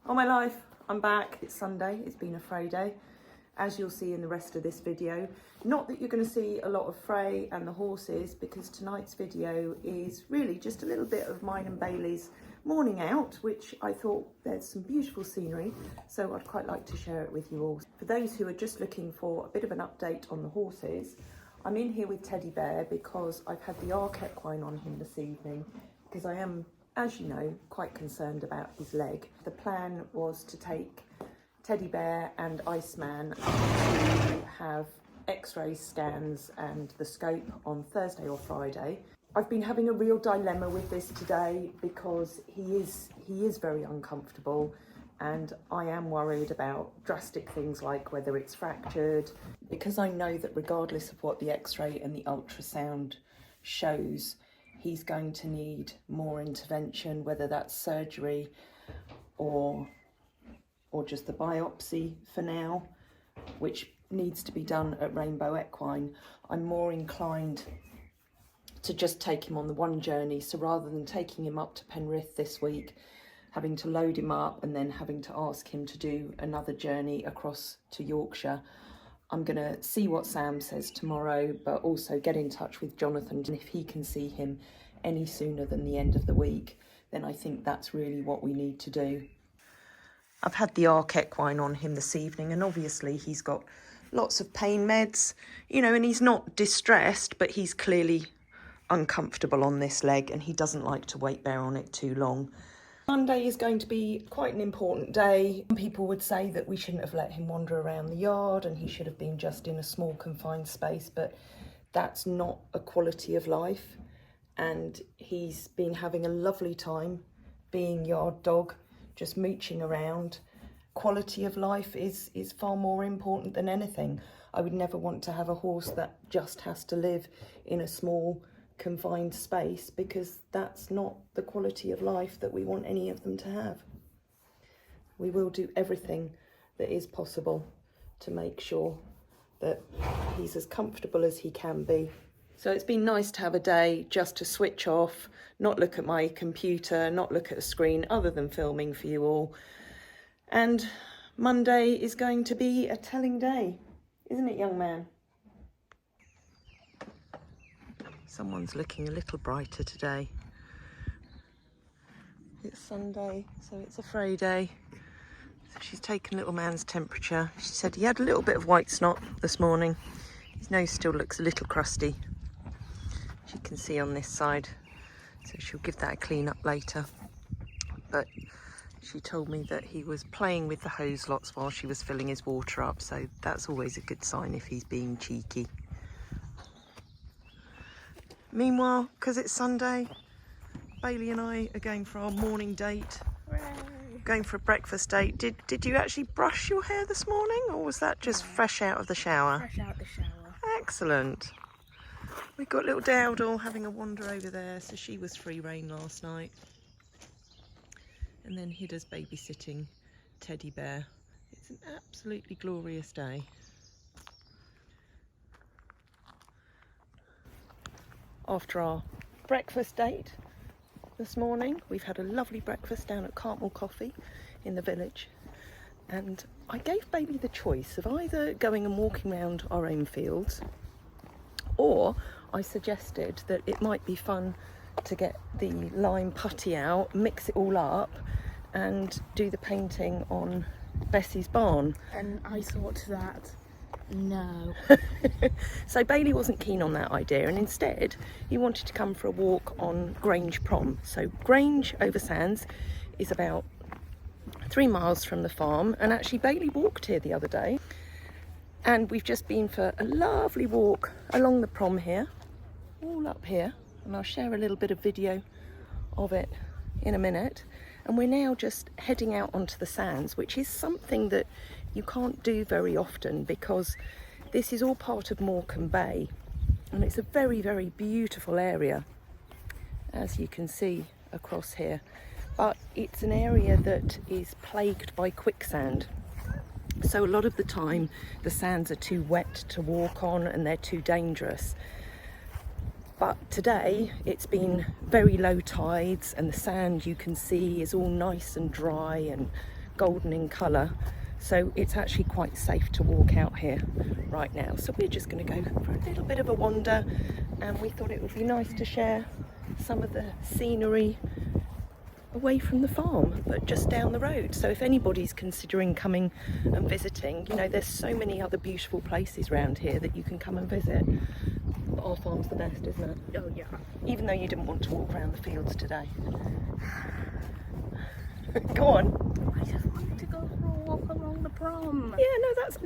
All my life, I'm back. It's Sunday. It's been a Frey day, as you'll see in the rest of this video. Not that you're going to see a lot of Frey and the horses, because tonight's video is really just a little bit of mine and Bailey's morning out, which I thought there's some beautiful scenery, so I'd quite like to share it with you all. For those who are just looking for a bit of an update on the horses, I'm in here with Teddy Bear because I've had the arc equine on him this evening, because I am, as you know, quite concerned about his leg. The plan was to take Teddy Bear and Iceman to have x-ray scans and the scope on Thursday or Friday. I've been having a real dilemma with this today because he is very uncomfortable, and I am worried about drastic things like whether it's fractured, because I know that regardless of what the x-ray and the ultrasound shows, he's going to need more intervention, whether that's surgery or just the biopsy for now, which needs to be done at Rainbow Equine. I'm more inclined to just take him on the one journey, so rather than taking him up to Penrith this week, having to load him up and then having to ask him to do another journey across to Yorkshire, I'm going to see what Sam says tomorrow, but also get in touch with Jonathan, and if he can see him any sooner than the end of the week, then I think that's really what we need to do. I've had the arc equine on him this evening, and obviously he's got lots of pain meds, you know, and he's not distressed, but he's clearly uncomfortable on this leg and he doesn't like to weight bear on it too long. Monday is going to be quite an important day. Some people would say that we shouldn't have let him wander around the yard and he should have been just in a small confined space, but that's not a quality of life, and he's been having a lovely time being yard dog, just mooching around. Quality of life is far more important than anything. I would never want to have a horse that just has to live in a small confined space, because that's not the quality of life that we want any of them to have. We will do everything that is possible to make sure that he's as comfortable as he can be. So it's been nice to have a day just to switch off, not look at my computer, not look at a screen other than filming for you all. And Monday is going to be a telling day, isn't it, young man? Someone's looking a little brighter today. It's Sunday, so it's a Frey day. So she's taken little man's temperature. She said he had a little bit of white snot this morning. His nose still looks a little crusty, as you can see on this side. So she'll give that a clean up later. But she told me that he was playing with the hose lots while she was filling his water up, so that's always a good sign if he's being cheeky. Meanwhile, because it's Sunday, Bailey and I are going for our morning date. Hooray. Going for a breakfast date. Did you actually brush your hair this morning, or was that just fresh out of the shower? Fresh out the shower. Excellent. We've got little Dowdle having a wander over there, so she was free rein last night. And then Hida's babysitting Teddy Bear. It's an absolutely glorious day. After our breakfast date this morning, we've had a lovely breakfast down at Cartmel Coffee in the village, and I gave Bailey the choice of either going and walking around our own fields, or I suggested that it might be fun to get the lime putty out, mix it all up and do the painting on Bessie's barn. And I thought that no. So Bailey wasn't keen on that idea, and instead he wanted to come for a walk on Grange Prom. So Grange-over-Sands is about 3 miles from the farm, and actually Bailey walked here the other day, and we've just been for a lovely walk along the prom here, all up here, and I'll share a little bit of video of it in a minute. And we're now just heading out onto the sands, which is something that you can't do very often, because this is all part of Morecambe Bay, and it's a very, very beautiful area, as you can see across here. But it's an area that is plagued by quicksand. So a lot of the time the sands are too wet to walk on and they're too dangerous. But today it's been very low tides, and the sand, you can see, is all nice and dry and golden in colour, so it's actually quite safe to walk out here right now. So we're just going to go for a little bit of a wander, and we thought it would be nice to share some of the scenery away from the farm, but just down the road. So if anybody's considering coming and visiting, you know, there's so many other beautiful places around here that you can come and visit. But our farm's the best, isn't it? Oh yeah. Even though you didn't want to walk around the fields today. Go on. I just wanted to go for a walk along the prom. Yeah, no, that's...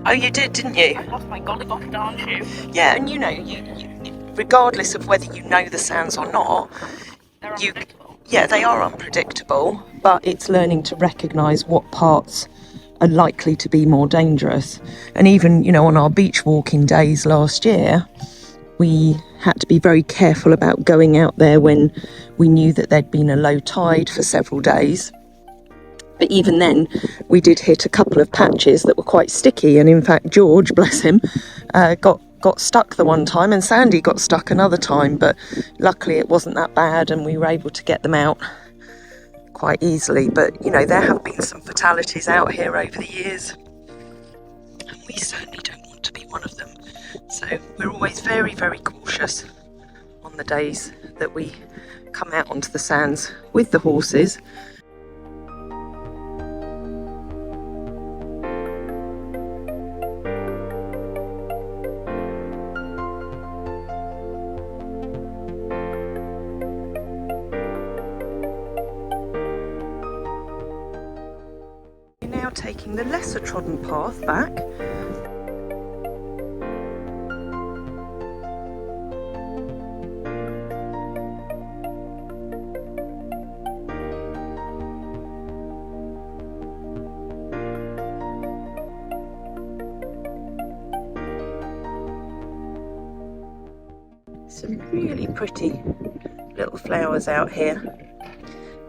Oh, you did, didn't you? I lost my gollywog darn shoe. Yeah, and you know, you regardless of whether you know the sounds or not, They're you, unpredictable. yeah, they are unpredictable, but it's learning to recognise what parts are likely to be more dangerous. And even, you know, on our beach walking days last year, we had to be very careful about going out there when we knew that there'd been a low tide for several days. But even then, we did hit a couple of patches that were quite sticky. And in fact, George, bless him, got stuck the one time, and Sandy got stuck another time. But luckily it wasn't that bad and we were able to get them out quite easily. But, you know, there have been some fatalities out here over the years. And we certainly don't want to be one of them. So we're always very, very cautious on the days that we come out onto the sands with the horses. We're now taking the lesser trodden path back. Some really pretty little flowers out here,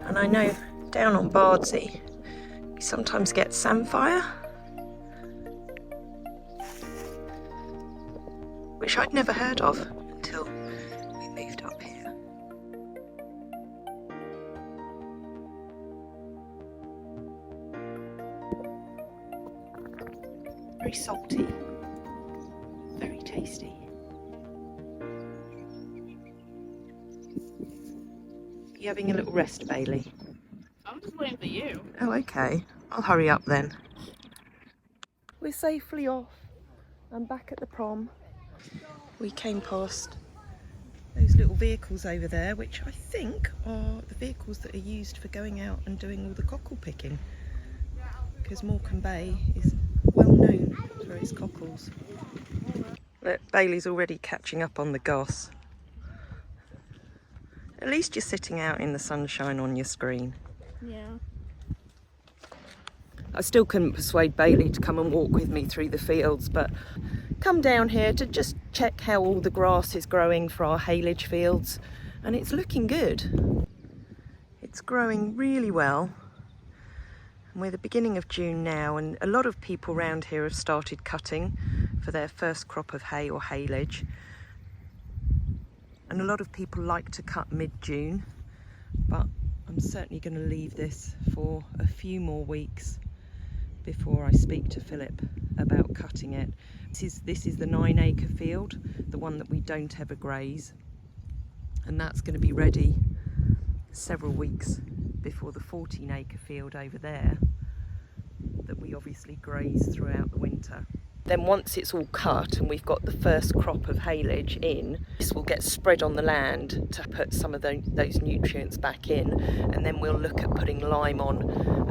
and I know down on Bardsey we sometimes get samphire, which I'd never heard of until we moved up here. Very salty, very tasty. You having a little rest, Bailey? I'm just waiting for you. Oh, okay. I'll hurry up then. We're safely off. I'm back at the prom. We came past those little vehicles over there, which I think are the vehicles that are used for going out and doing all the cockle picking, because Morecambe Bay is well known for its cockles. Look, Bailey's already catching up on the goss. At least you're sitting out in the sunshine on your screen. Yeah. I still couldn't persuade Bailey to come and walk with me through the fields, but come down here to just check how all the grass is growing for our haylage fields, and it's looking good. It's growing really well. And we're the beginning of June now, and a lot of people around here have started cutting for their first crop of hay or haylage. And a lot of people like to cut mid-June, but I'm certainly going to leave this for a few more weeks before I speak to Philip about cutting it. This is the 9-acre field, the one that we don't ever graze, and that's going to be ready several weeks before the 14-acre field over there that we obviously graze throughout the winter. Then once it's all cut and we've got the first crop of haylage in, this will get spread on the land to put some of those nutrients back in, and then we'll look at putting lime on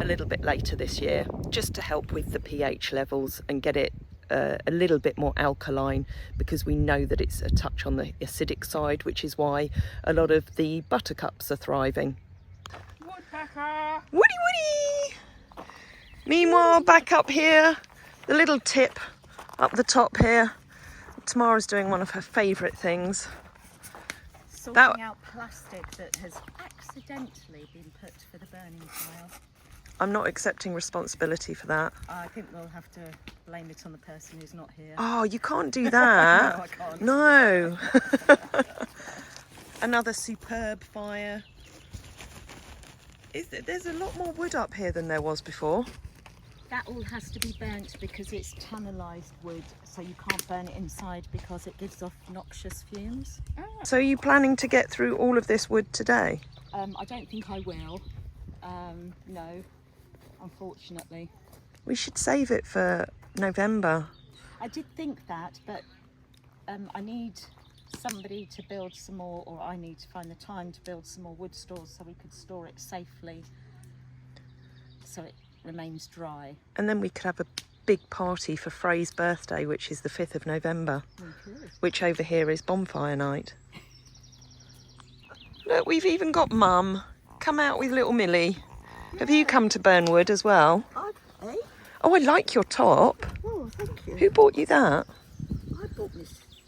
a little bit later this year, just to help with the pH levels and get it a little bit more alkaline, because we know that it's a touch on the acidic side, which is why a lot of the buttercups are thriving. Woodpecker! Woody woody! Meanwhile, back up here, the little tip up the top here. Tamara's doing one of her favourite things. Sorting out plastic that has accidentally been put for the burning pile. I'm not accepting responsibility for that. I think we'll have to blame it on the person who's not here. Oh, you can't do that. No, I can't. No. Another superb fire. There's a lot more wood up here than there was before. That all has to be burnt because it's tunnelized wood, so you can't burn it inside because it gives off noxious fumes. So are you planning to get through all of this wood today? I don't think I will. No, unfortunately. We should save it for November. I did think that, but I need somebody to build some more, or I need to find the time to build some more wood stores so we could store it safely so it remains dry. And then we could have a big party for Frey's birthday, which is the 5th of November, which over here is bonfire night. Look, we've even got Mum. Come out with little Millie. Have you come to Burnwood as well? Eh? Oh, I like your top. Oh, thank you. Who bought you that? I bought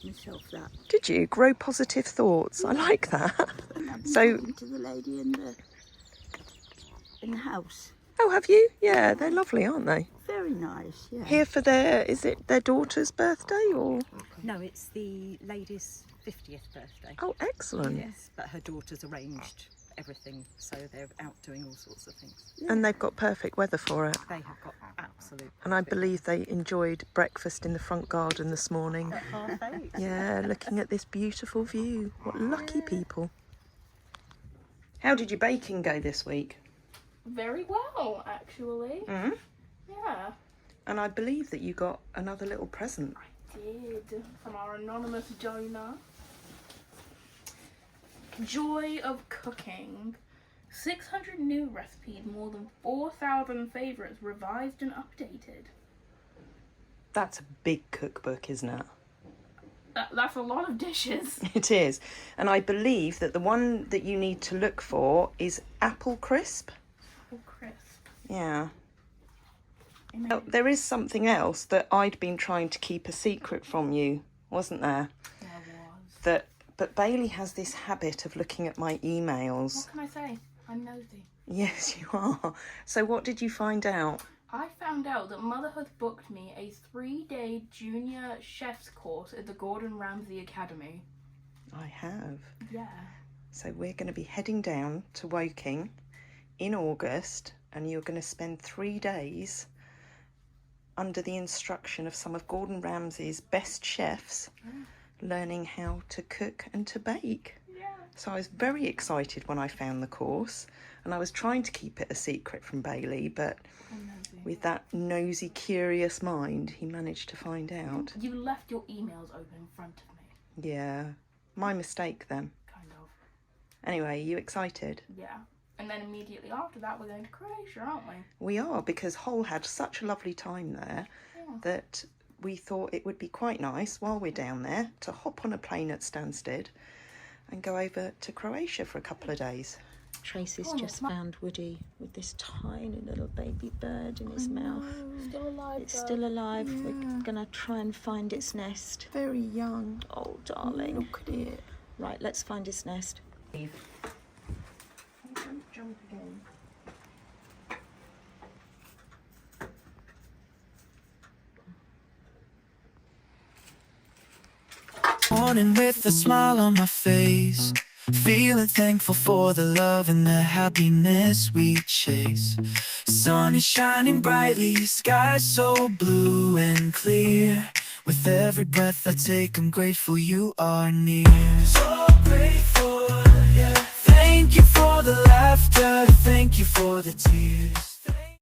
myself that. Did you? Grow positive thoughts. I like that. And I've been So- talking to the lady in the house. Oh, have you? Yeah, they're lovely, aren't they? Very nice, yeah. Here for is it their daughter's birthday or? No, it's the lady's 50th birthday. Oh, excellent. Yes, but her daughter's arranged everything, so they're out doing all sorts of things. And they've got perfect weather for it. They have got absolute. And I believe they enjoyed breakfast in the front garden this morning. Half-eight. Yeah, looking at this beautiful view. What lucky people. How did your baking go this week? Very well, actually. Mm-hmm. Yeah, And I believe that you got another little present. did from our anonymous donor. Joy of cooking. 600 new recipes, more than 4,000 favourites, revised and updated. That's a big cookbook, isn't it? That's a lot of dishes. It is. And I believe that the one that you need to look for is apple crisp. Oh, crisp. Yeah. Now, there is something else that I'd been trying to keep a secret from you, wasn't there? There was. But Bailey has this habit of looking at my emails. What can I say? I'm nosy. Yes, you are. So what did you find out? I found out that Mother has booked me a 3-day junior chef's course at the Gordon Ramsay Academy. I have. Yeah. So we're going to be heading down to Woking in August, and you're going to spend 3 days under the instruction of some of Gordon Ramsay's best chefs, learning how to cook and to bake. Yeah. So I was very excited when I found the course, and I was trying to keep it a secret from Bailey, but I'm nosy. with that nosy, curious mind, he managed to find out. You left your emails open in front of me. Yeah, my mistake then. Kind of. Anyway, you excited? Yeah. And then immediately after that, we're going to Croatia, aren't we? We are, because Hull had such a lovely time there that we thought it would be quite nice while we're down there to hop on a plane at Stansted and go over to Croatia for a couple of days. Tracy's just found Woody with this tiny little baby bird in his mouth. Still alive. It's still alive. We're going to try and find its nest. Very young. Oh, darling. Look at it. Right, let's find its nest. Don't jump again. Morning with a smile on my face, feeling thankful for the love and the happiness we chase. Sun is shining brightly, sky so blue and clear. With every breath I take, I'm grateful you are near. So grateful, yeah. Thank you for the laughter, thank you for the tears.